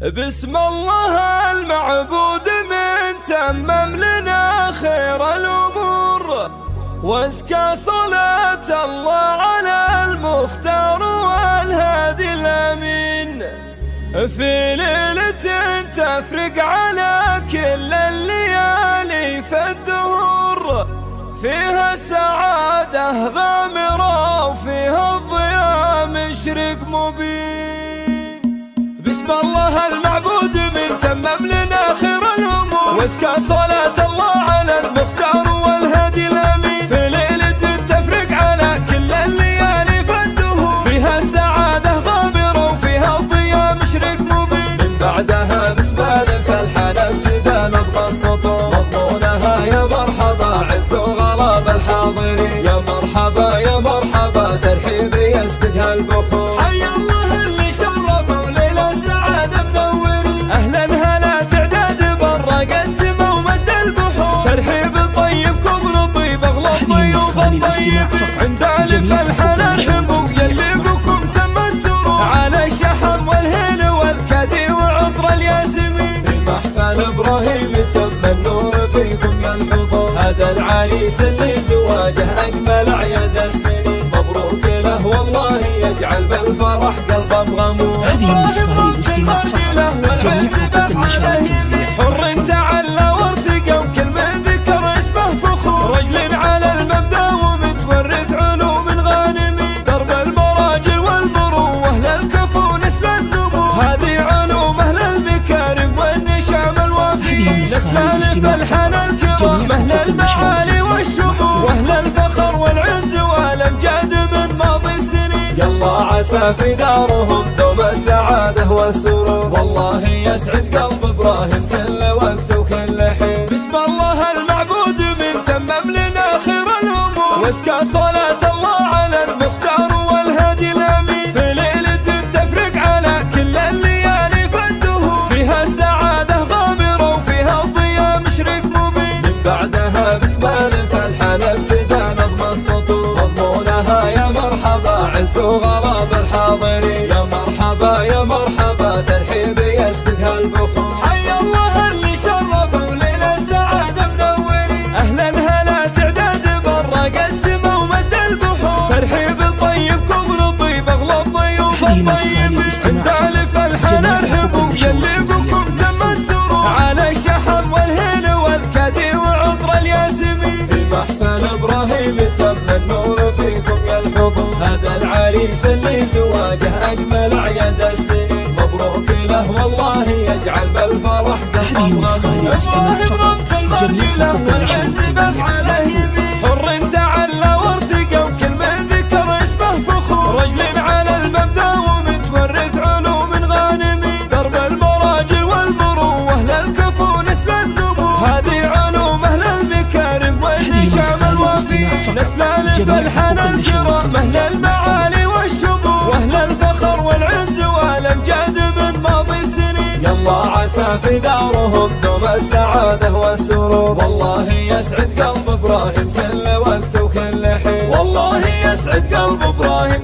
بسم الله المعبود من تمم لنا خير الأمور، وازكى صلاة الله على المختار والهادي الأمين. في ليلة تفرق على كل الليالي فالدهور، فيها السعادة غامرة وفيها الضياء مشرق مبين. بسم الله المعبود من تمم لنا خير الأمور، وازكى صلاة الله على المختار والهادي الأمين. في ليلة تفرق على كل الليالي فالدهور، فيها السعادة غامرة وفيها الضياء مشرق مبين. من بعدها بسبال فالحان ابتدى نبغى السطور، مضمونها يا مرحبا عز وغلب الحاضرين. يا مرحبا يا مرحبا ترحيب يسبقها البخور. حي الله اللي شرفوا ليلة السعادة منورين، أهلا هلا تعداد برق السما ومد البحور. ترحيب طيب كبر طيب أغلى ضيوف الطيب، عند ألف الحنان حبوب يلبكم تم السرور. على الشحم والهيل والكدي وعطر الياسمين، في محفل إبراهيم تم النور فيكم يا الحضور. هذا العريس اللي زواجه أجمل أعياد السنين، مبروك له والله يجعل بالفرح قلبه مغمور. هذه النسخة للاستماع فقط، جميع خطوط النشر والتوزيع. حر تعلى وارتقى وكل من ذكر اسمه فخور، رجل على المبدأ ومتورث علوم غانمين. درب المراجل والمروة للكفو نسل النمو، هذه علوم أهل المكارم والنشام الوافي. نسل ألف الحنى الكرام أهل المعالي والشمول، وأهل الفخر والعز والأمجاد من ماضي السنين. يلا عسى في دارهم دوم السعادة والسرور، والله يسعد قلب إبراهيم كل وقت وكل حين. بسم الله المعبود من تمم لنا خير الأمور، وازكى صلاة الله على المختار والهادي الأمين. في ليلة تفرق على كل الليالي فالدهور، فيها السعادة غامرة وفيها الضياء مشرق مبين. من بعدها بسبال فالحان ابتدى نظم السطور، مضمونها يا مرحبا عز وغراب الحاضرين. يا مرحبا يا مرحبا ترحيب يسبقها البخور. حي الله اللي شرفوا ليلة السعادة منورين، أهلا هلا تعداد برق السما ومد البحور. ترحيب طيب كبر طيب أغلى الضيوف الطيبين، عند ألف الحنان حبوب يلبكم تم السرور. على الشحم والهيل والكدي وعطر الياسمين، في محفل إبراهيم تم النور فيكم يا الحضور. هذا العريس اللي زواجه أجمل أعياد السنين، مبروك له والله يجعل بالفرح قلبه مغمور. إبراهيم رمز المرجلة والعز بأفعاله يبين، حر تعلى وارتقى وكل من ذكر اسمه فخور. رجل على المبدأ ومتورث علوم غانمين، درب المراجل والمروة للكفو نسل النمو، هذه علوم أهل المكارم والنشام الوافي. نسل ألف الحنى الكرام أهل المعالي والشمول، وأهل الفخر والعز والأمجاد من ماضي السنين. يلا عسى في دارهم دوم السعادة والسرور، والله يسعد قلب إبراهيم كل وقت وكل حين. والله يسعد قلب إبراهيم